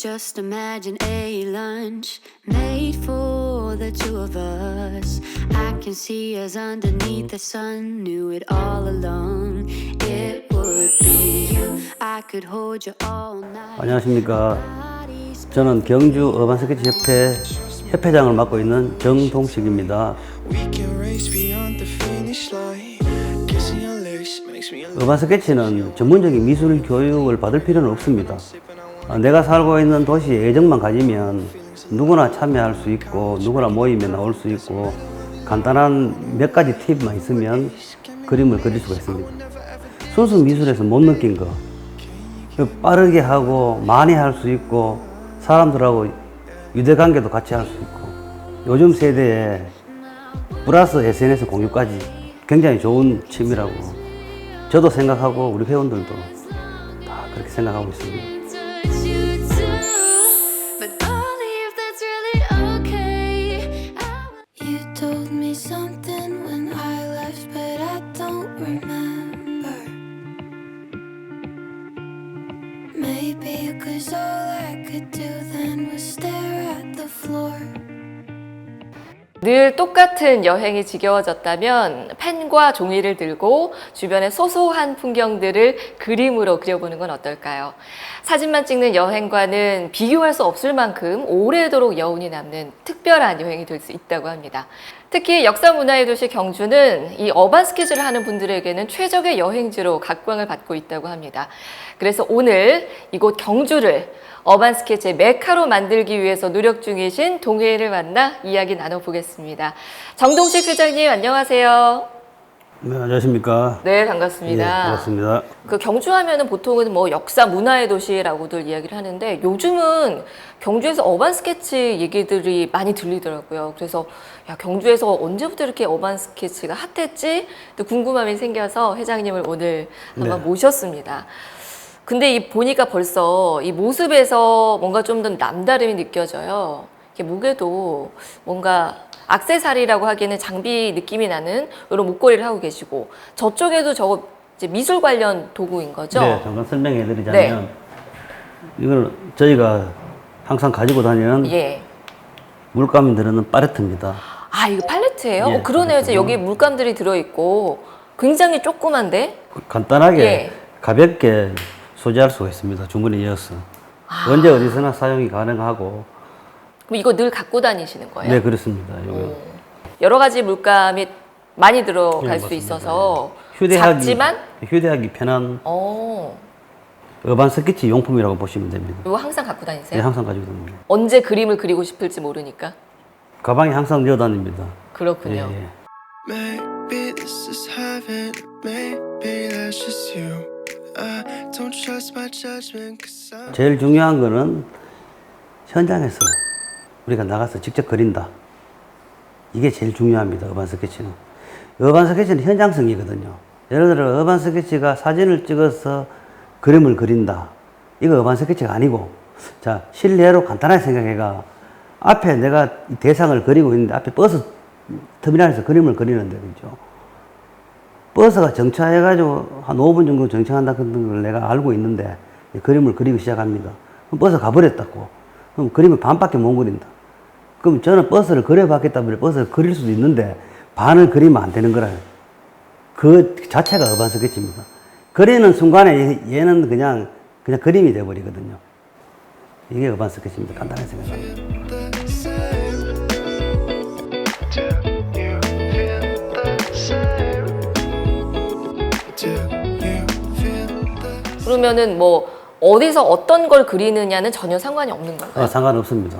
Just imagine a lunch made for the two of us. I can see us underneath the sun, knew it all along. It would be you. I could hold you all night. 안녕하십니까. 저는 경주 어반 스케치 협회 협회장을 맡고 있는 정동식입니다. 어반 스케치는 전문적인 미술 교육을 받을 필요는 없습니다. 내가 살고 있는 도시에 애정만 가지면 누구나 참여할 수 있고 누구나 모임에 나올 수 있고 간단한 몇 가지 팁만 있으면 그림을 그릴 수가 있습니다. 순수 미술에서 못 느낀 거 빠르게 하고 많이 할 수 있고 사람들하고 유대관계도 같이 할 수 있고 요즘 세대에 플러스 SNS 공유까지 굉장히 좋은 취미라고 저도 생각하고 우리 회원들도 다 그렇게 생각하고 있습니다. Maybe cause all I could do then was stare at the floor. 늘 똑같은 여행이 지겨워졌다면 펜과 종이를 들고 주변의 소소한 풍경들을 그림으로 그려보는 건 어떨까요? 사진만 찍는 여행과는 비교할 수 없을 만큼 오래도록 여운이 남는 특별한 여행이 될 수 있다고 합니다. 특히 역사 문화의 도시 경주는 이 어반 스케치를 하는 분들에게는 최적의 여행지로 각광을 받고 있다고 합니다. 그래서 오늘 이곳 경주를 어반 스케치의 메카로 만들기 위해서 노력 중이신 동해인을 만나 이야기 나눠보겠습니다. 정동식 회장님 안녕하세요. 네, 안녕하십니까. 네, 반갑습니다. 예, 반갑습니다. 그 경주하면은 보통은 뭐 역사 문화의 도시라고들 이야기를 하는데 요즘은 경주에서 어반 스케치 얘기들이 많이 들리더라고요. 그래서 야, 경주에서 언제부터 이렇게 어반 스케치가 핫했지? 또 궁금함이 생겨서 회장님을 오늘 한번 네. 모셨습니다. 근데 이 보니까 벌써 이 모습에서 뭔가 좀 더 남다름이 느껴져요. 이렇게 목에도 뭔가 액세서리라고 하기에는 장비 느낌이 나는 이런 목걸이를 하고 계시고 저쪽에도 저거 이제 미술 관련 도구인 거죠? 네, 잠깐 설명해 드리자면 이걸 저희가 항상 가지고 다니는 예. 물감이 들어있는 팔레트입니다. 아, 이거 팔레트예요? 예, 그러네요. 이제 팔레트고. 여기 물감들이 들어있고 굉장히 조그만데? 간단하게 예. 가볍게 소지할 수가 있습니다. 주머니에 이어서 언제 어디서나 사용이 가능하고. 그럼 이거 늘 갖고 다니시는 거예요? 네, 그렇습니다. 이거. 여러 가지 물감이 많이 들어갈 네, 수 맞습니다. 있어서 휴대하기, 작지만 휴대하기 편한 어반 스케치 용품이라고 보시면 됩니다. 이거 항상 갖고 네, 다니세요? 항상 가지고 다닙니다. 언제 그림을 그리고 싶을지 모르니까. 가방에 항상 넣어 다닙니다. 그렇군요. 예, 예. Maybe this is heaven, maybe that's just you. I don't trust my judgment cause I'm 제일 중요한 거는 현장에서 우리가 나가서 직접 그린다. 이게 제일 중요합니다. 어반 스케치는. 어반 스케치는 현장성이거든요. 예를 들어 어반 스케치가 사진을 찍어서 그림을 그린다. 이거 어반 스케치가 아니고, 자, 실내로 간단하게 생각해가 앞에 내가 이 대상을 그리고 있는데 앞에 버스 터미널에서 그림을 그리는데, 그죠? 버스가 정차해가지고 한 5분 정도 정차한다 그런 걸 내가 알고 있는데 그림을 그리기 시작합니다. 그럼 버스 가버렸다고. 그럼 그림을 반밖에 못 그린다. 그럼 저는 버스를 그려봤겠다면 버스를 그릴 수도 있는데 반을 그리면 안 되는 거라요. 그 자체가 어반 스케치입니다. 그리는 순간에 얘는 그냥 그림이 돼버리거든요. 이게 어반 스케치입니다. 간단하게 생각합니다. the same. Do you feel the same? Do you feel the 그러면은 뭐 어디서 어떤 걸 그리느냐는 전혀 상관이 없는 건가요? 상관없습니다.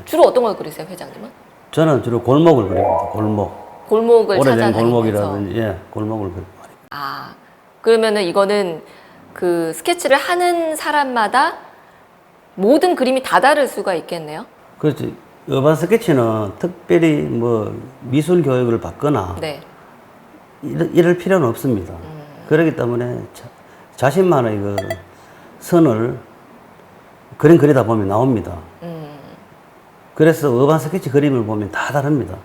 주로 어떤 걸 그리세요, 회장님은? 저는 주로 골목을 그립니다. 골목. 골목을 오래된 찾아다니면서. 골목이라든지, 예, 골목을 그리고. 아, 그러면은 이거는 그 스케치를 하는 사람마다 모든 그림이 다 다를 수가 있겠네요. 그렇지. 어반 스케치는 특별히 뭐 미술 교육을 받거나 네. 이럴 필요는 없습니다. 그렇기 때문에 자신만의 그 선을 그림 그리다 보면 나옵니다. 그래서 어반 스케치 그림을 보면 다 다릅니다.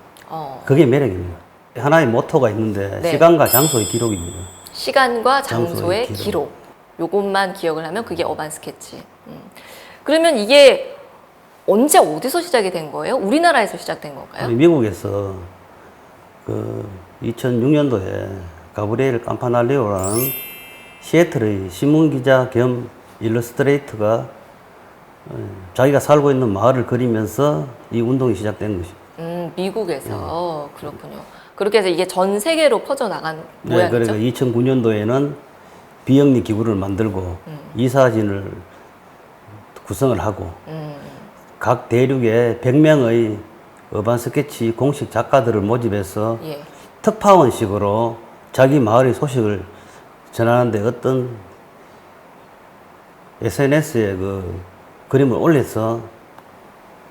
그게 매력입니다. 하나의 모토가 있는데 네. 시간과 장소의 기록입니다. 시간과 장소의 장소의 기록. 요것만 기억을 하면 그게 어반 스케치. 그러면 이게 언제 어디서 시작이 된 거예요? 우리나라에서 시작된 건가요? 미국에서 그 2006년도에 가브리엘 캄파날리오라는 시애틀의 신문기자 겸 일러스트레이터가 자기가 살고 있는 마을을 그리면서 이 운동이 시작된 것이죠. 미국에서 그렇군요. 그렇게 해서 이게 전 세계로 퍼져나간 네, 모양이죠? 그러니까 2009년도에는 비영리 기구를 만들고 이사진을 구성을 하고 각 대륙에 100명의 어반 스케치 공식 작가들을 모집해서 예. 특파원식으로 자기 마을의 소식을 전하는데 어떤 SNS에 그 그림을 올려서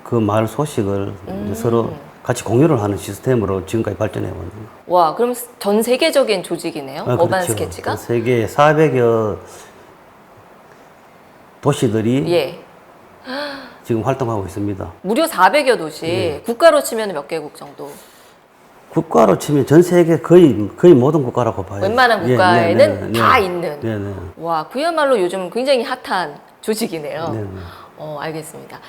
그 마을 소식을 이제 서로 같이 공유를 하는 시스템으로 지금까지 발전해 왔습니다. 와, 그럼 전 세계적인 조직이네요. 어반 그렇죠. 스케치가? 세계 400여 도시들이 예. 지금 활동하고 있습니다. 무려 400여 도시. 네. 국가로 치면 몇 개국 정도? 국가로 치면 전 세계 거의 모든 국가라고 봐요. 웬만한 예, 국가에는 다 있는. 네네. 와, 그야말로 요즘 굉장히 핫한 조직이네요. 네네. 알겠습니다.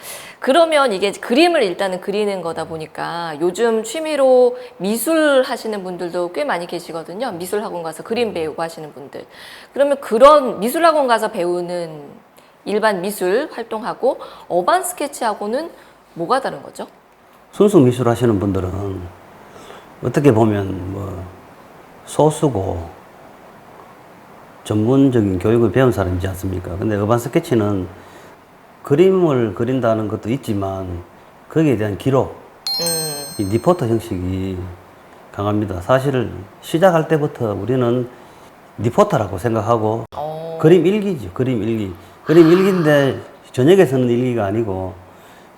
그러면 이게 그림을 일단은 그리는 거다 보니까 요즘 취미로 미술 하시는 분들도 꽤 많이 계시거든요. 미술 학원 가서 그림 배우고 하시는 분들. 그러면 그런 미술 학원 가서 배우는 일반 미술 활동하고 어반 스케치하고는 뭐가 다른 거죠? 순수 미술 하시는 분들은 어떻게 보면 뭐 소수고 전문적인 교육을 배운 사람이지 않습니까? 근데 어반 스케치는 그림을 그린다는 것도 있지만 거기에 대한 기록, 이 리포터 형식이 강합니다. 사실 시작할 때부터 우리는 리포터라고 생각하고 그림 일기죠. 그림 일기. 그림 일기인데 저녁에 쓰는 일기가 아니고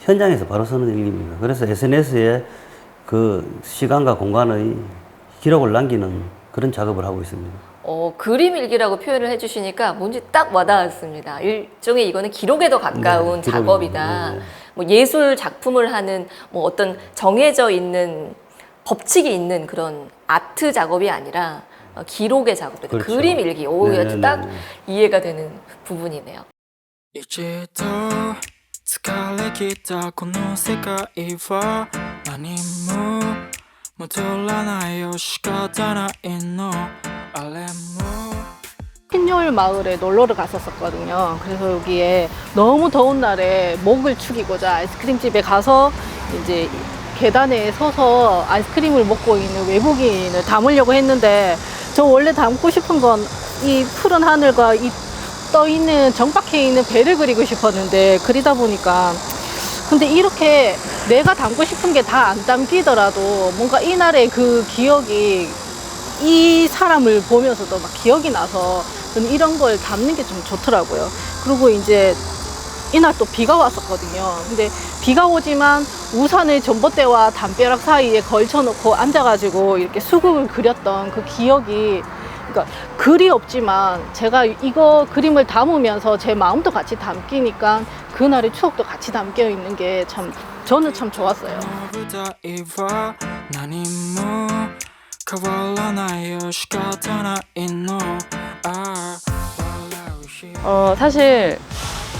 현장에서 바로 쓰는 일기입니다. 그래서 SNS에 그 시간과 공간의 기록을 남기는 그런 작업을 하고 있습니다. 그림 일기라고 표현을 해주시니까 뭔지 딱 와닿았습니다. 일종의 이거는 기록에 더 가까운 네, 작업이다. 네. 뭐 예술 작품을 하는 뭐 어떤 정해져 있는 법칙이 있는 그런 아트 작업이 아니라 기록의 작업이다. 그렇죠. 그림 일기. 오, 네, 아주 네, 딱 네. 이해가 되는 부분이네요. 一度疲れ切ったこの世界は何も戻らないよ仕方ないのあれも 흰요일 마을에 놀러를 갔었거든요. 그래서 여기에 너무 더운 날에 목을 축이고자 아이스크림집에 가서 이제 계단에 서서 아이스크림을 먹고 있는 외국인을 담으려고 했는데 저 원래 담고 싶은 건 이 푸른 하늘과 이 떠있는 정박해 있는 배를 그리고 싶었는데 그리다 보니까 근데 이렇게 내가 담고 싶은 게 다 안 담기더라도 뭔가 이날의 그 기억이 이 사람을 보면서도 막 기억이 나서 저는 이런 걸 담는 게 좀 좋더라고요. 그리고 이제 이날 또 비가 왔었거든요. 근데 비가 오지만 우산을 전봇대와 담벼락 사이에 걸쳐놓고 앉아가지고 이렇게 수국을 그렸던 그 기억이 그러니까 글이 없지만 제가 이거 그림을 담으면서 제 마음도 같이 담기니까 그날의 추억도 같이 담겨 있는 게 참 저는 참 좋았어요. 舞台は何も変わらないよ仕方ないのああ笑う日 사실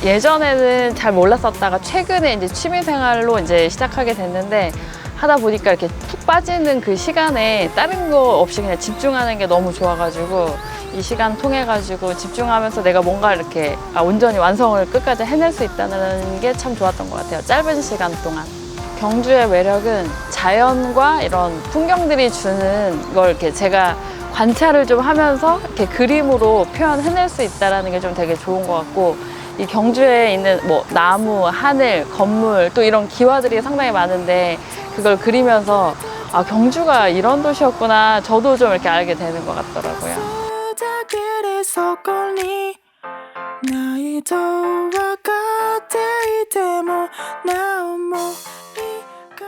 예전에는 잘 몰랐었다가 최근에 이제 취미생활로 이제 시작하게 됐는데 하다 보니까 이렇게 푹 빠지는 그 시간에 다른 거 없이 그냥 집중하는 게 너무 좋아가지고 이 시간 통해 가지고 집중하면서 내가 뭔가 이렇게 온전히 완성을 끝까지 해낼 수 있다는 게 참 좋았던 것 같아요. 짧은 시간 동안. 경주의 매력은 자연과 이런 풍경들이 주는 걸 이렇게 제가 관찰을 좀 하면서 이렇게 그림으로 표현해낼 수 있다는 게 좀 되게 좋은 것 같고 이 경주에 있는 뭐 나무, 하늘, 건물 또 이런 기와들이 상당히 많은데 그걸 그리면서 아 경주가 이런 도시였구나 저도 좀 이렇게 알게 되는 것 같더라고요. だけでそこにないと分かっていてもなおも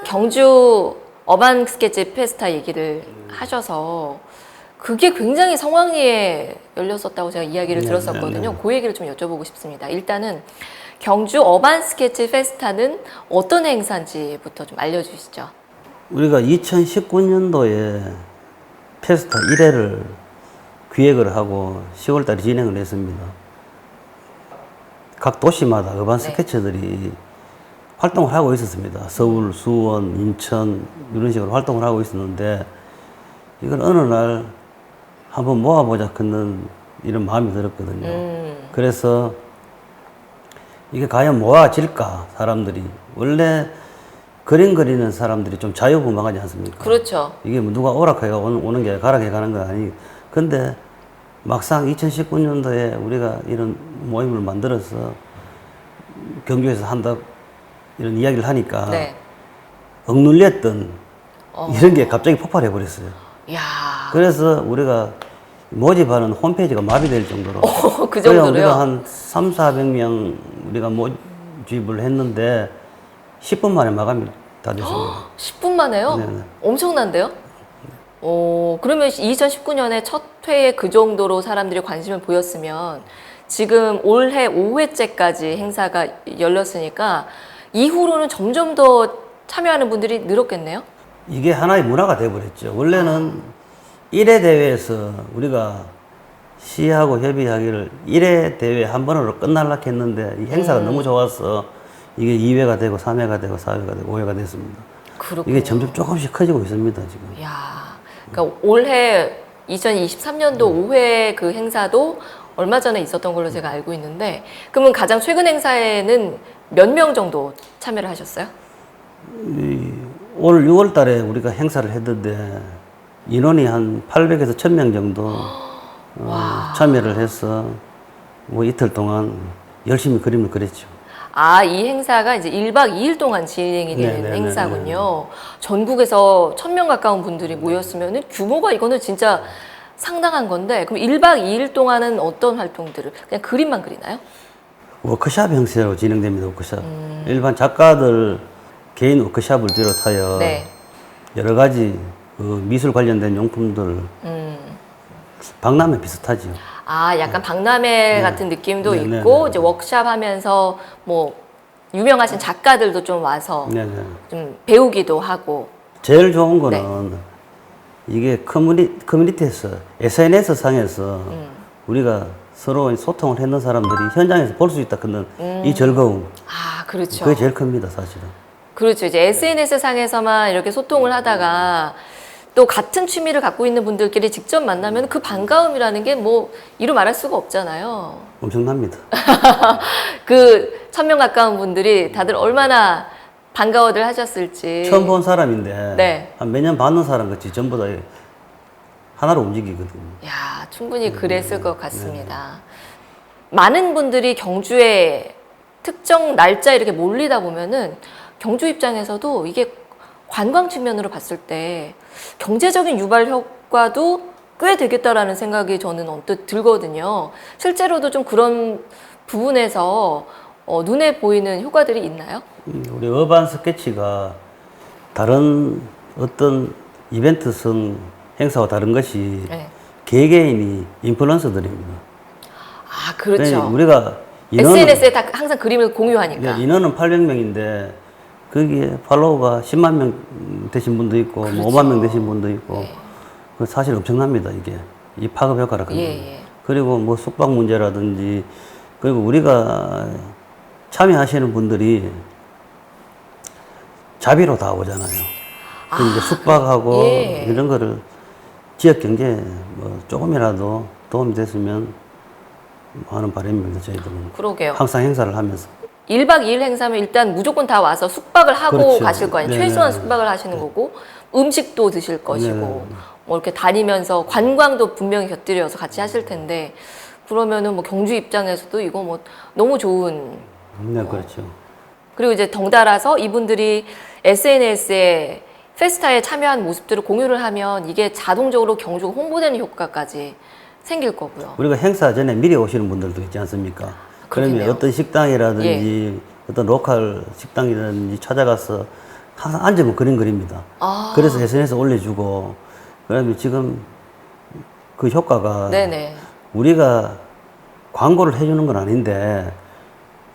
경주 어반 스케치 페스타 얘기를 하셔서 그게 굉장히 성황리에 열렸었다고 제가 이야기를 네, 들었었거든요. 네, 네. 그 얘기를 좀 여쭤보고 싶습니다. 일단은 경주 어반 스케치 페스타는 어떤 행사인지부터 좀 알려주시죠. 우리가 2019년도에 페스타 1회를 기획을 하고 10월달에 진행을 했습니다. 각 도시마다 어반 네. 스케쳐들이 활동을 하고 있었습니다. 서울, 수원, 인천 이런 식으로 활동을 하고 있었는데 이걸 어느 날 한번 모아보자 그는 이런 마음이 들었거든요. 그래서 이게 과연 모아질까 사람들이 원래 그림 그리는 사람들이 좀 자유분방하지 않습니까? 그렇죠. 이게 뭐 누가 오락해가 오는 게 가락해 가는 건 아니. 근데 막상 2019년도에 우리가 이런 모임을 만들어서 경주에서 한다 이런 이야기를 하니까 네. 억눌렸던 이런 게 갑자기 폭발해 버렸어요. 야, 그래서 우리가 모집하는 홈페이지가 마비될 정도로 그 그래야 정도로요? 우리가 한 300~400명 우리가 모집을 했는데 10분 만에 마감이 다 됐습니다. 10분 만에요? 네네. 엄청난데요? 그러면 2019년에 첫 회에 그 정도로 사람들이 관심을 보였으면 지금 올해 5회째까지 행사가 열렸으니까 이후로는 점점 더 참여하는 분들이 늘었겠네요? 이게 하나의 문화가 돼버렸죠. 원래는 1회 대회에서 우리가 시하고 협의하기를 1회 대회 한 번으로 끝날라 했는데 이 행사가 너무 좋아서 이게 2회가 되고 3회가 되고 4회가 되고 5회가 됐습니다. 그렇군요. 이게 점점 조금씩 커지고 있습니다, 지금. 야, 그러니까 올해 2023년도 5회 그 행사도 얼마 전에 있었던 걸로 제가 알고 있는데 그러면 가장 최근 행사에는 몇 명 정도 참여를 하셨어요? 올 6월 달에 우리가 행사를 했는데 인원이 한 800에서 1000명 정도 참여를 해서 뭐 이틀 동안 열심히 그림을 그렸죠. 아, 이 행사가 이제 1박 2일 동안 진행이 되는 네네네네. 행사군요. 전국에서 1000명 가까운 분들이 모였으면 규모가 이거는 진짜 상당한 건데 그럼 1박 2일 동안은 어떤 활동들을 그냥 그림만 그리나요? 워크샵 형식으로 진행됩니다. 워크샵. 일반 작가들 개인 워크샵을 비롯하여 네. 여러 가지 그 미술 관련된 용품들 박람회 비슷하죠. 아, 약간 박람회 같은 느낌도 네네네. 있고 이제 워크샵 하면서 뭐 유명하신 작가들도 좀 와서 네네. 좀 배우기도 하고. 제일 좋은 거는 이게 커뮤니티에서 SNS 상에서 우리가 서로 소통을 했는 사람들이 현장에서 볼 수 있다 그는 이 즐거움 아, 그렇죠. 그게 제일 큽니다, 사실은. 그렇죠. 이제 SNS 상에서만 이렇게 소통을 하다가 또 같은 취미를 갖고 있는 분들끼리 직접 만나면 그 반가움이라는 게 뭐 이루 말할 수가 없잖아요. 엄청납니다. 그 1000명 가까운 분들이 다들 얼마나 반가워들 하셨을지. 처음 본 사람인데 네. 한 몇 년 봤는 사람 같이 전부 다 하나로 움직이거든요. 야, 충분히 그랬을 것 같습니다. 많은 분들이 경주에 특정 날짜 이렇게 몰리다 보면은 경주 입장에서도 이게 관광 측면으로 봤을 때 경제적인 유발 효과도 꽤 되겠다라는 생각이 저는 언뜻 들거든요. 실제로도 좀 그런 부분에서 눈에 보이는 효과들이 있나요? 우리 어반 스케치가 다른 어떤 이벤트성 행사와 다른 것이 네. 개개인이 인플루언서들입니다. 아, 그렇죠. 그러니까 우리가 인원은, SNS에 다 항상 그림을 공유하니까. 인원은 800명인데 거기에 팔로워가 10만 명 되신 분도 있고 그렇죠. 뭐 5만 명 되신 분도 있고 네. 그 사실 엄청납니다, 이게. 이 파급 효과라 그런 예, 거예요. 예. 그리고 뭐 숙박 문제라든지 그리고 우리가 참여하시는 분들이 자비로 다 오잖아요. 그 이제 숙박하고 예. 이런 거를 지역 경제에 뭐 조금이라도 도움이 됐으면 하는 바람입니다, 저희들은. 그러게요. 항상 행사를 하면서. 1박 2일 행사면 일단 무조건 다 와서 숙박을 하고 그렇죠. 가실 거 아니에요. 네네. 최소한 숙박을 하시는 거고 음식도 드실 것이고 네네. 뭐 이렇게 다니면서 관광도 분명히 곁들여서 같이 하실 텐데 그러면은 뭐 경주 입장에서도 이거 뭐 너무 좋은. 네, 그렇죠. 그리고 이제 덩달아서 이분들이 SNS에 페스타에 참여한 모습들을 공유를 하면 이게 자동적으로 경주가 홍보되는 효과까지 생길 거고요. 우리가 행사 전에 미리 오시는 분들도 있지 않습니까? 그러면 그렇겠네요. 어떤 식당이라든지 어떤 로컬 식당이라든지 찾아가서 항상 앉으면 그림 그립니다. 아. 그래서 SNS에 올려주고 그러면 지금 그 효과가 네네. 우리가 광고를 해주는 건 아닌데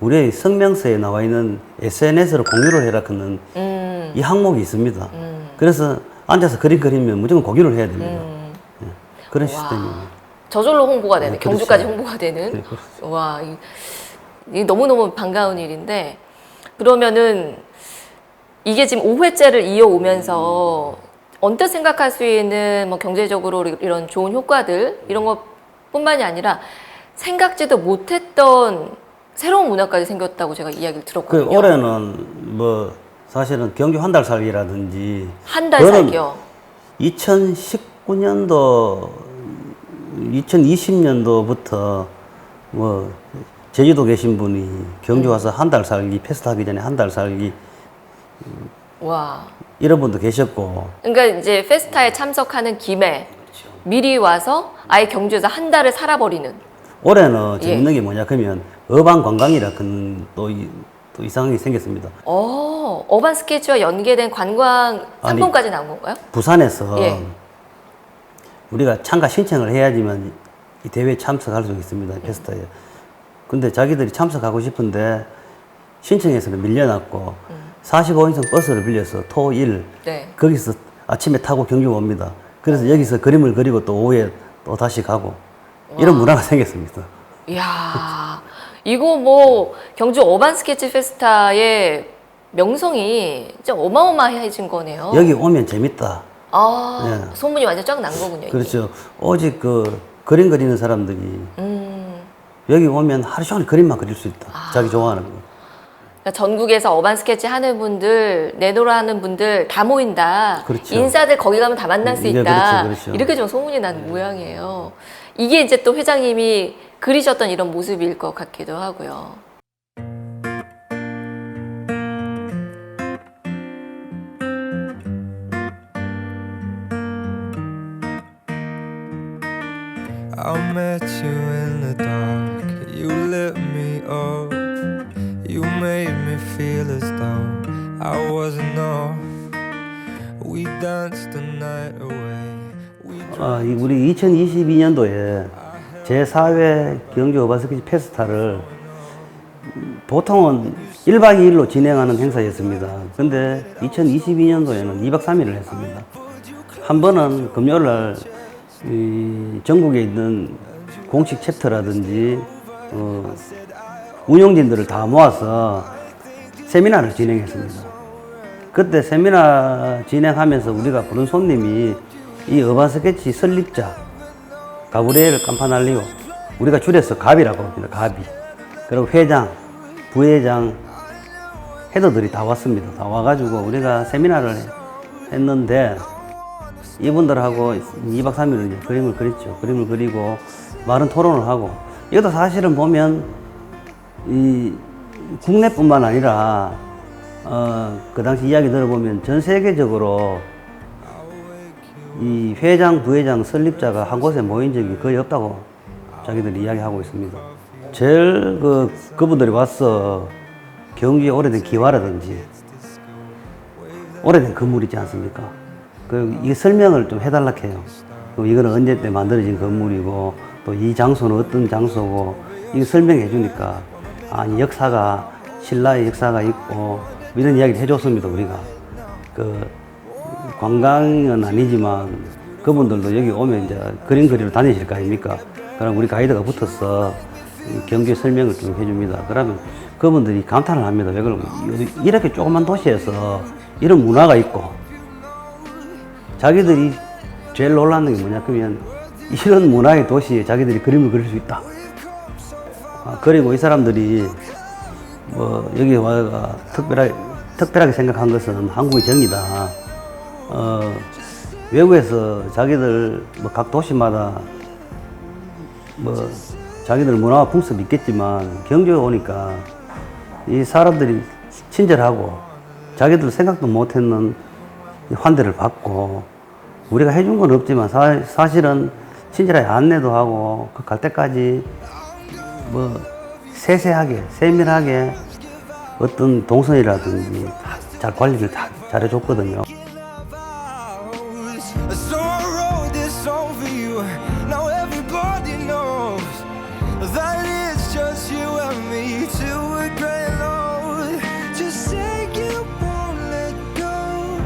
우리의 성명서에 나와 있는 SNS로 공유를 해라 하는 이 항목이 있습니다. 그래서 앉아서 그림 그리면 무조건 공유를 해야 됩니다. 예, 그런 시스템입니다. 저절로 홍보가 되는, 네, 그렇죠. 경주까지 홍보가 되는. 네, 그렇죠. 와, 이게 너무너무 반가운 일인데, 그러면은 이게 지금 5회째를 이어오면서 언뜻 생각할 수 있는 뭐 경제적으로 이런 좋은 효과들 이런 것뿐만이 아니라 생각지도 못했던 새로운 문화까지 생겼다고 제가 이야기를 그 들었거든요. 올해는 뭐 사실은 경주 한 달 살기라든지 한 달 살기요. 2019년도 2020년도부터 뭐 제주도 계신 분이 경주 와서 한 달 살기 페스타 하기 전에 한 달 살기 와. 이런 분도 계셨고. 그러니까 이제 페스타에 참석하는 김에 미리 와서 아예 경주에서 한 달을 살아버리는. 올해는 예. 재밌는 게 뭐냐 그러면 어반 관광이라 또 이상하게 생겼습니다. 어반 스케치와 연계된 관광 상품까지 나온 건가요? 부산에서 예. 우리가 참가 신청을 해야지만 이 대회에 참석할 수 있습니다. 페스타에. 근데 자기들이 참석하고 싶은데 신청해서는 밀려났고 45인승 버스를 빌려서 토, 일 네. 거기서 아침에 타고 경주 옵니다. 그래서 여기서 그림을 그리고 또 오후에 또 다시 가고 이런 문화가 생겼습니다. 이야, 이거 뭐 경주 어반 스케치 페스타의 명성이 진짜 어마어마해진 거네요. 여기 오면 재밌다. 아, 예. 소문이 완전 쫙 난 거군요. 이게. 그렇죠. 오직 그 그림 그리는 사람들이 여기 오면 하루 종일 그림만 그릴 수 있다. 자기 좋아하는 거. 그러니까 전국에서 어반 스케치 하는 분들, 내노라 하는 분들 다 모인다. 그렇죠. 인사들 거기 가면 다 만날 수 네, 있다. 그렇죠, 그렇죠. 이렇게 좀 소문이 난 모양이에요. 이게 이제 또 회장님이 그리셨던 이런 모습일 것 같기도 하고요. I met you in the dark, you lit me up, you made me feel as though I wasn't enough. We danced the night away. 우리 2022년도에 제4회 경주 어반스케치 페스타를 보통은 1박 2일로 진행하는 행사였습니다. 근데 2022년도에는 2박 3일을 했습니다. 한 번은 금요일 날 전국에 있는 공식 챕터라든지 운영진들을 다 모아서 세미나를 진행했습니다. 그때 세미나 진행하면서 우리가 부른 손님이 이 어반 스케치 설립자 가브리엘 캄파날리오, 우리가 줄여서 갑이라고 합니다. 갑이. 그리고 회장, 부회장, 헤더들이 다 왔습니다. 다 와가지고 우리가 세미나를 했는데 이분들하고 2박 3일을 이제 그림을 그렸죠. 그림을 그리고 많은 토론을 하고, 이것도 사실은 보면 이 국내뿐만 아니라 그 당시 이야기 들어보면 전 세계적으로 이 회장, 부회장, 설립자가 한 곳에 모인 적이 거의 없다고 자기들이 이야기하고 있습니다. 제일 그분들이 와서 경주에 오래된 기와라든지 오래된 건물이 있지 않습니까? 이게 설명을 좀 해달라 해요. 이거는 언제 때 만들어진 건물이고 또 이 장소는 어떤 장소고 이거 설명해 주니까 아니 역사가 신라의 역사가 있고 이런 이야기를 해줬습니다. 우리가 관광은 아니지만 그분들도 여기 오면 이제 그림 그리러 다니실 거 아닙니까? 그럼 우리 가이드가 붙어서 경주의 설명을 좀 해줍니다. 그러면 그분들이 감탄을 합니다. 왜 그러면 이렇게 조그만 도시에서 이런 문화가 있고 자기들이 제일 놀라는 게 뭐냐 그러면 이런 문화의 도시에 자기들이 그림을 그릴 수 있다. 그리고 이 사람들이 뭐 여기 와가 특별하게 생각한 것은 한국의 정이다. 외국에서 자기들 뭐 각 도시마다 뭐 자기들 문화와 풍습이 있겠지만 경주에 오니까 이 사람들이 친절하고 자기들 생각도 못했는 환대를 받고 우리가 해준 건 없지만 사실은 친절하게 안내도 하고 갈 때까지 뭐 세세하게 세밀하게 어떤 동선이라든지 잘 관리를 다 잘해줬거든요. So I wrote this song for you. Now everybody knows that it's just you and me till we're grey and old. Just say you won't let go.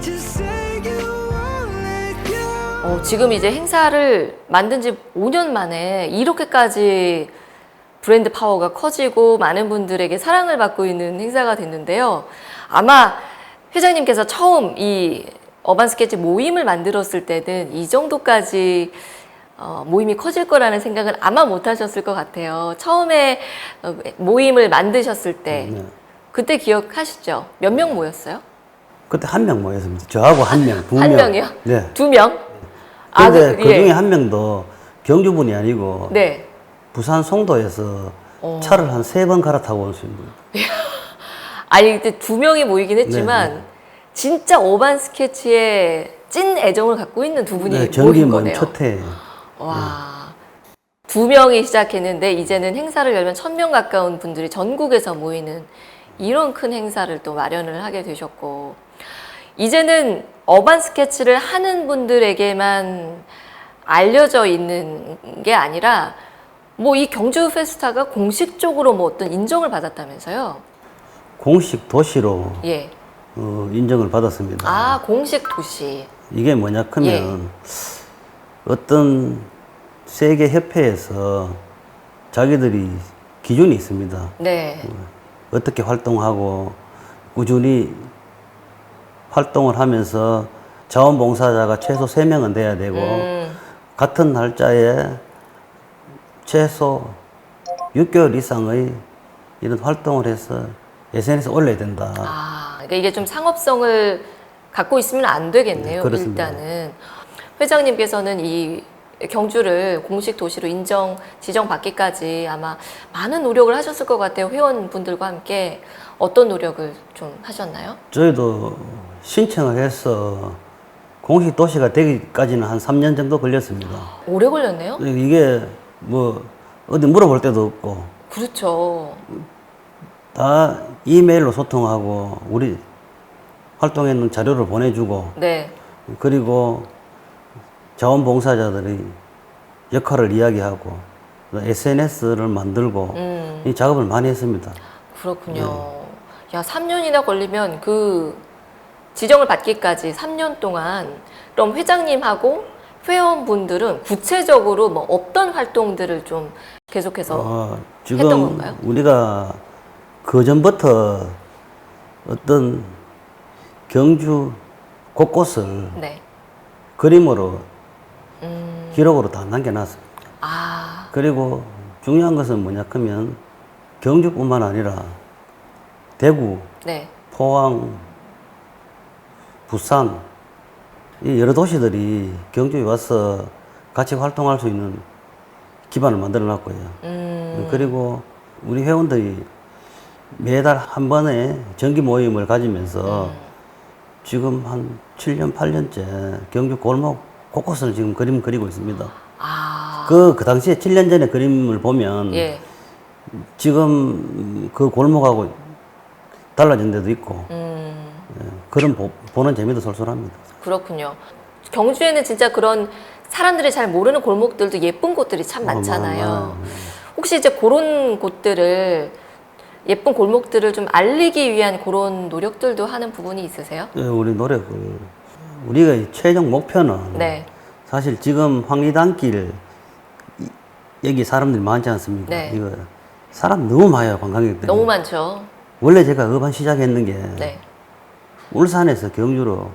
Just say you won't let go. 지금 이제 행사를 만든 지 5년 만에 이렇게까지 브랜드 파워가 커지고 많은 분들에게 사랑을 받고 있는 행사가 됐는데요. 아마 회장님께서 처음 이 어반 스케치 모임을 만들었을 때는 이 정도까지 모임이 커질 거라는 생각은 아마 못 하셨을 것 같아요. 처음에 모임을 만드셨을 때 네. 그때 기억하시죠? 몇 명 모였어요? 그때 한 명 모였습니다. 저하고 한 명, 두 한 명. 명이요? 네. 2명? 근데 그 중에 예. 한 명도 경주분이 아니고 네. 부산 송도에서 차를 한 3번 갈아타고 오신 분. 아니 그때 2명이 모이긴 했지만 네. 진짜 어반 스케치에 찐 애정을 갖고 있는 두 분이 네, 모인 정기문 거네요. 초태. 와. 2명이 시작했는데 이제는 행사를 열면 1000명 가까운 분들이 전국에서 모이는 이런 큰 행사를 또 마련을 하게 되셨고 이제는 어반 스케치를 하는 분들에게만 알려져 있는 게 아니라 뭐 이 경주 페스타가 공식적으로 뭐 어떤 인정을 받았다면서요? 공식 도시로 예. 인정을 받았습니다. 아, 공식 도시. 이게 뭐냐 하면 예. 어떤 세계 협회에서 자기들이 기준이 있습니다. 네. 어떻게 활동하고 꾸준히 활동을 하면서 자원봉사자가 최소 3명은 돼야 되고 같은 날짜에 최소 6개월 이상의 이런 활동을 해서 SNS에 올려야 된다. 아, 그러니까 이게 좀 상업성을 갖고 있으면 안 되겠네요. 네, 그렇습니다. 일단은 회장님께서는 이 경주를 공식 도시로 지정받기까지 아마 많은 노력을 하셨을 것 같아요. 회원분들과 함께 어떤 노력을 좀 하셨나요? 저희도 신청을 해서 공식 도시가 되기까지는 한 3년 정도 걸렸습니다. 오래 걸렸네요. 이게 뭐 어디 물어볼 데도 없고 그렇죠. 다 이메일로 소통하고 우리 활동에 있는 자료를 보내주고 네. 그리고 자원봉사자들이 역할을 이야기하고 SNS를 만들고 이 작업을 많이 했습니다. 그렇군요. 야, 3년이나 걸리면 그 지정을 받기까지 3년 동안 그럼 회장님하고 회원분들은 구체적으로 뭐 어떤 활동들을 좀 계속해서 했던 지금 건가요? 우리가 그 전부터 어떤 경주 곳곳을 네. 그림으로 기록으로 다 남겨놨습니다. 아, 그리고 중요한 것은 뭐냐 하면 경주뿐만 아니라 대구, 네. 포항, 부산 이 여러 도시들이 경주에 와서 같이 활동할 수 있는 기반을 만들어 놨고요. 그리고 우리 회원들이 매달 한 번의 정기 모임을 가지면서 지금 한 7년, 8년째 경주 골목 곳곳을 지금 그림 그리고 있습니다. 아, 그 당시에 7년 전에 그림을 보면 예. 지금 그 골목하고 달라진 데도 있고 그런 보는 재미도 솔솔합니다. 그렇군요. 경주에는 진짜 그런 사람들이 잘 모르는 골목들도 예쁜 곳들이 참 많잖아요. 많아요. 혹시 이제 그런 곳들을 예쁜 골목들을 좀 알리기 위한 그런 노력들도 하는 부분이 있으세요? 예, 우리 노력을 우리가 이 최종 목표는 네. 사실 지금 황리단길 여기 사람들이 많지 않습니까? 네. 이거 사람 너무 많아요 관광객들이. 너무 많죠. 원래 제가 어반 시작했는 게 네. 울산에서 경주로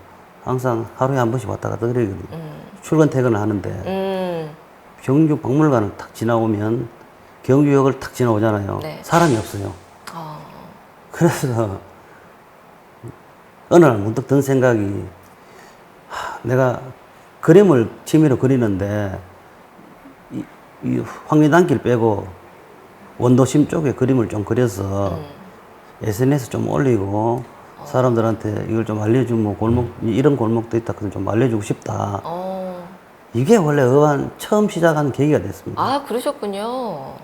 항상 하루에 한 번씩 왔다 갔다 그러거든요. 출근 퇴근을 하는데 경주 박물관을 탁 지나오면 경주역을 탁 지나오잖아요. 네. 사람이 없어요. 어, 그래서 어느 날 문득 든 생각이 내가 그림을 취미로 그리는데 이 황리단길 빼고 원도심 쪽에 그림을 좀 그려서 SNS 좀 올리고 사람들한테 이걸 좀 알려주면 골목 이런 골목도 있다 그래서 좀 알려주고 싶다. 이게 원래 어반 처음 시작한 계기가 됐습니다. 아, 그러셨군요.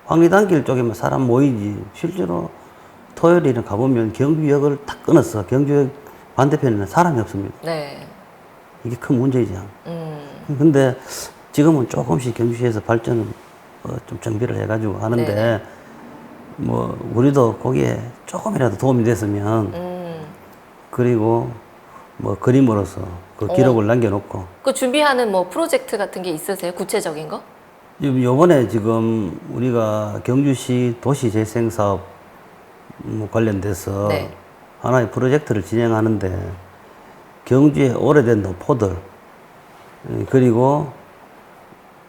황리단길 쪽에만 사람 모이지 실제로 토요일에는 가보면 경주역을 탁 끊어서 경주역 반대편에는 사람이 없습니다. 네. 이게 큰 문제이죠. 근데 지금은 조금씩 경주시에서 발전을 좀 정비를 해가지고 하는데 네. 뭐 우리도 거기에 조금이라도 도움이 됐으면 그리고 뭐 그림으로서 그 기록을 남겨놓고 그 준비하는 뭐 프로젝트 같은 게 있으세요? 구체적인 거? 요번에 지금 우리가 경주시 도시재생사업 관련돼서 네. 하나의 프로젝트를 진행하는데 경주의 오래된 노포들 그리고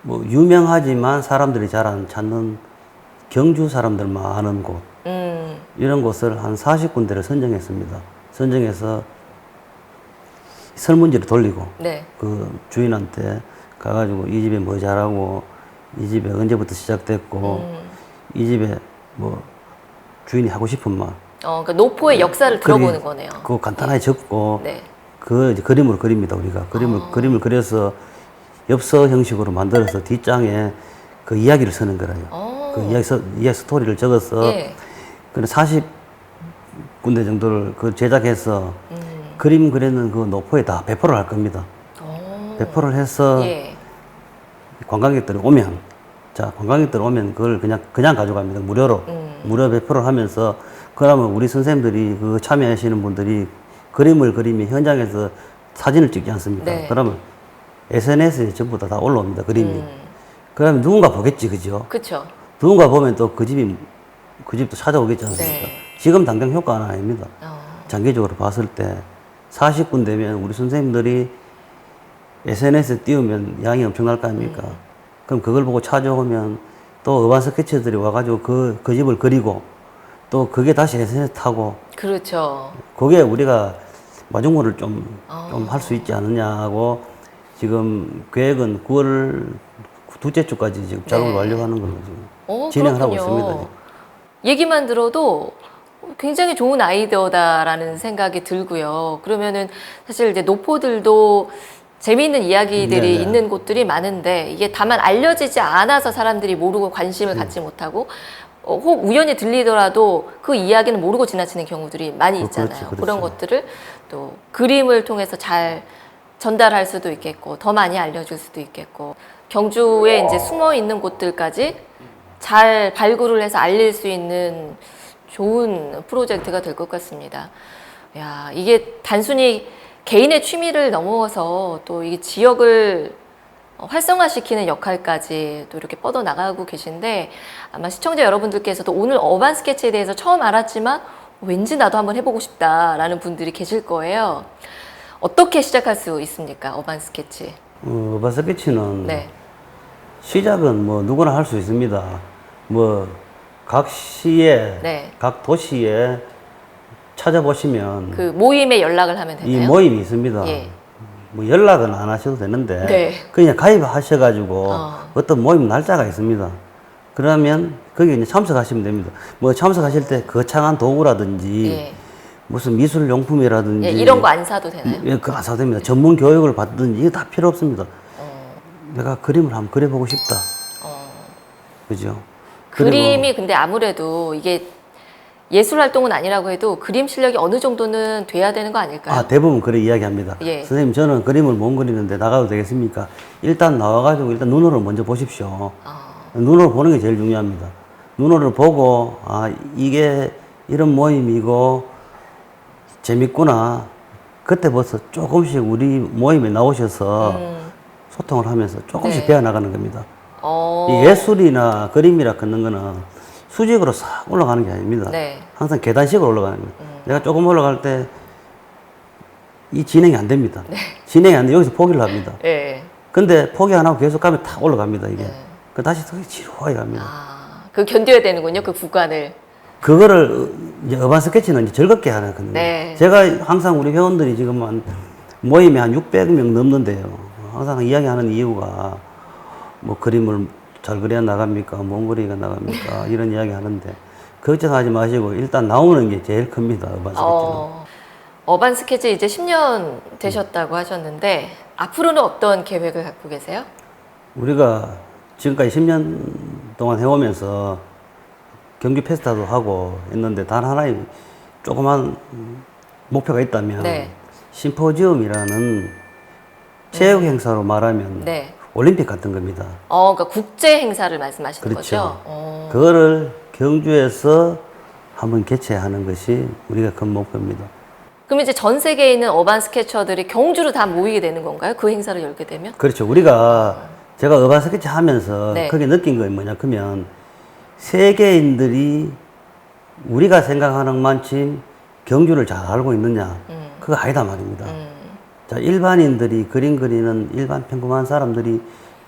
뭐 유명하지만 사람들이 잘 안 찾는 경주 사람들만 아는 곳 이런 곳을 한 40군데를 선정했습니다. 선정해서 설문지를 돌리고 네. 그 주인한테 가가지고 이 집에 뭐 잘하고 이 집에 언제부터 시작됐고 이 집에 뭐 주인이 하고 싶은 말 그러니까 노포의 역사를 들어보는 거네요. 그거 간단하게 적고 네. 그 이제 그림으로 그립니다. 우리가 그림을 그려서 엽서 형식으로 만들어서 뒷장에 그 이야기를 쓰는 거라요. 그 이야기 스토리를 적어서 예. 그래 40군데 정도를 그 제작해서 그림 그리는 그 노포에 다 배포를 할 겁니다. 배포를 해서 예. 관광객들이 오면 자 관광객들 오면 그걸 그냥 가져갑니다. 무료로 무료 배포를 하면서 그러면 우리 선생님들이 그 참여하시는 분들이 그림을 그리면 현장에서 사진을 찍지 않습니까? 네. 그러면 SNS에 전부 다 올라옵니다. 그림이. 그러면 누군가 보겠지, 그죠? 그렇죠. 누군가 보면 또 그 집도 찾아오겠지 않습니까? 네. 지금 당장 효과는 아닙니다. 어. 장기적으로 봤을 때 40군데면 우리 선생님들이 SNS에 띄우면 양이 엄청날 거 아닙니까? 그럼 그걸 보고 찾아오면 또 어반 스케치들이 와가지고 그 집을 그리고 또 그게 다시 SNS 타고 그렇죠. 그게 우리가 마중물을 좀 할 수 있지 않느냐 하고 지금 계획은 9월 둘째 주까지 지금 작업을 네. 완료하는 걸로 지금 진행을 하고 그렇군요. 있습니다. 지금. 얘기만 들어도 굉장히 좋은 아이디어다라는 생각이 들고요. 그러면은 사실 이제 노포들도 재미있는 이야기들이 네네. 있는 곳들이 많은데 이게 다만 알려지지 않아서 사람들이 모르고 관심을 갖지 못하고 혹 우연히 들리더라도 그 이야기는 모르고 지나치는 경우들이 많이 있잖아요. 그렇죠, 그렇죠. 그런 것들을 또 그림을 통해서 잘 전달할 수도 있겠고 더 많이 알려줄 수도 있겠고 경주에 이제 숨어 있는 곳들까지 잘 발굴을 해서 알릴 수 있는 좋은 프로젝트가 될 것 같습니다. 야, 이게 단순히 개인의 취미를 넘어서 또 이게 지역을 활성화시키는 역할까지 또 이렇게 뻗어 나가고 계신데 아마 시청자 여러분들께서도 오늘 어반 스케치에 대해서 처음 알았지만 왠지 나도 한번 해보고 싶다라는 분들이 계실 거예요. 어떻게 시작할 수 있습니까? 어반 스케치. 어반 스케치는 네. 시작은 뭐 누구나 할 수 있습니다. 뭐 각 시에 네. 각 도시에 찾아보시면 그 모임에 연락을 하면 이 되나요? 모임이 있습니다. 예. 뭐 연락은 안 하셔도 되는데 네. 그냥 가입하셔가지고 어. 어떤 모임 날짜가 있습니다. 그러면 거기에 이제 참석하시면 됩니다. 뭐 참석하실 때 거창한 도구라든지 예. 무슨 미술용품이라든지 예, 이런 거 안 사도 되나요? 예, 그거 안 사도 됩니다. 전문 교육을 받든지 이게 다 필요 없습니다. 내가 그림을 한번 그려보고 싶다. 그죠? 그림이 근데 아무래도 이게 예술 활동은 아니라고 해도 그림 실력이 어느 정도는 돼야 되는 거 아닐까요? 아, 대부분 그래 이야기합니다. 예. 선생님, 저는 그림을 못 그리는데 나가도 되겠습니까? 일단 나와가지고 일단 눈으로 먼저 보십시오. 눈으로 보는 게 제일 중요합니다. 눈으로 보고, 아, 이게 이런 모임이고 재밌구나. 그때부터 조금씩 우리 모임에 나오셔서 소통을 하면서 조금씩 네. 배워나가는 겁니다. 어. 이 예술이나 그림이라 그런 거는 수직으로 싹 올라가는 게 아닙니다. 네. 항상 계단식으로 올라가는 거예요. 내가 조금 올라갈 때 이 진행이 안 됩니다. 진행이 안 돼. 여기서 포기를 합니다. 예. 근데 포기 안 하고 계속 가면 탁 올라갑니다, 이게. 네. 그 다시 더 지루하게 갑니다. 아, 그 견뎌야 되는군요, 그 구간을. 그거를 이제 어반 스케치는 이제 즐겁게 하는 거거든요. 네. 제가 항상 우리 회원들이 지금 모임에 한 600명 넘는데요. 항상 이야기하는 이유가 뭐 그림을 잘 그려 나갑니까? 못 그리가 나갑니까? 이런 이야기 하는데 걱정하지 마시고 일단 나오는 게 제일 큽니다. 어반 스케치는. 어반 스케치 이제 10년 되셨다고 하셨는데 앞으로는 어떤 계획을 갖고 계세요? 우리가 지금까지 10년 동안 해오면서 경기 페스타도 하고 했는데 단 하나의 조그만 목표가 있다면 네. 심포지움이라는 체육 행사로 말하면 네. 올림픽 같은 겁니다. 그러니까 국제 행사를 말씀하시는 그렇죠. 거죠? 그거를 경주에서 한번 개최하는 것이 우리가 큰 목표입니다. 그럼 이제 전 세계에 있는 어반 스케쳐들이 경주로 다 모이게 되는 건가요? 그 행사를 열게 되면? 그렇죠. 우리가 제가 어반 스케치 하면서 네. 크게 느낀 건 뭐냐 그러면 세계인들이 우리가 생각하는 만큼 경주를 잘 알고 있느냐 그거 아니다 말입니다. 자, 일반인들이 그림 그리는 일반 평범한 사람들이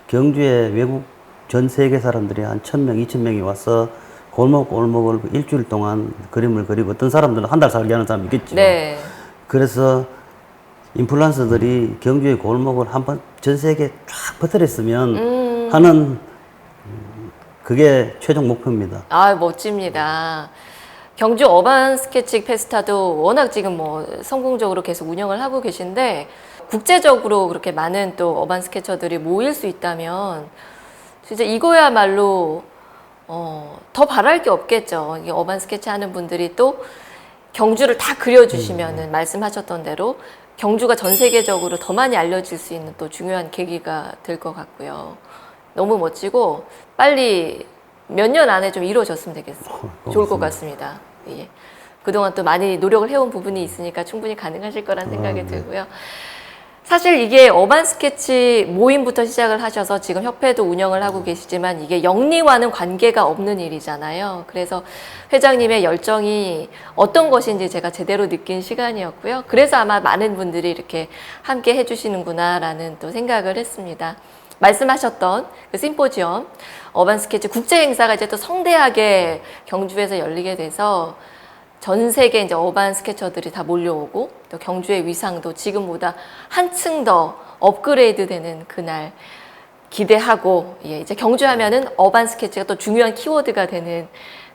경주에 외국 전 세계 사람들이 한 1000명, 2000명이 와서 골목골목을 일주일 동안 그림을 그리고 어떤 사람들은 한 달 살게 하는 사람이 있겠죠. 네. 그래서 인플루언서들이 경주의 골목을 한번 전 세계에 쫙 퍼뜨렸으면 하는 그게 최종 목표입니다. 아, 멋집니다. 경주 어반 스케치 페스타도 워낙 지금 뭐 성공적으로 계속 운영을 하고 계신데 국제적으로 그렇게 많은 또 어반 스케쳐들이 모일 수 있다면 진짜 이거야말로 더 바랄 게 없겠죠. 이게 어반 스케치 하는 분들이 또 경주를 다 그려주시면은 말씀하셨던 대로 경주가 전 세계적으로 더 많이 알려질 수 있는 또 중요한 계기가 될 것 같고요. 너무 멋지고 빨리 몇 년 안에 좀 이루어졌으면 되겠어요. 좋을 것 같습니다. 예. 그동안 또 많이 노력을 해온 부분이 있으니까 충분히 가능하실 거란 생각이 들고요. 사실 이게 어반 스케치 모임부터 시작을 하셔서 지금 협회도 운영을 하고 계시지만 이게 영리와는 관계가 없는 일이잖아요. 그래서 회장님의 열정이 어떤 것인지 제가 제대로 느낀 시간이었고요. 그래서 아마 많은 분들이 이렇게 함께 해주시는구나라는 또 생각을 했습니다. 말씀하셨던 그 심포지엄, 어반 스케치 국제 행사가 이제 또 성대하게 경주에서 열리게 돼서 전 세계 이제 어반 스케쳐들이 다 몰려오고 또 경주의 위상도 지금보다 한층 더 업그레이드 되는 그날 기대하고, 예, 이제 경주하면은 어반 스케치가 또 중요한 키워드가 되는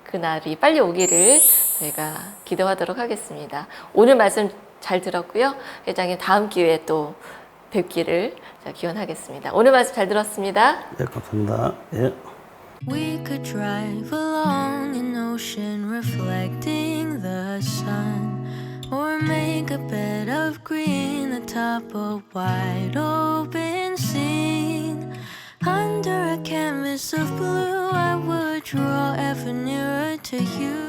그날이 빨리 오기를 저희가 기도하도록 하겠습니다. 오늘 말씀 잘 들었고요. 회장님 다음 기회에 또 뵙기를 기원하겠습니다. 오늘 말씀 잘 들었습니다. 네, 감사합니다. 예. We could drive along an ocean reflecting the sun, or make a bed of green atop a wide open scene. Under a canvas of blue, I would draw ever nearer to you.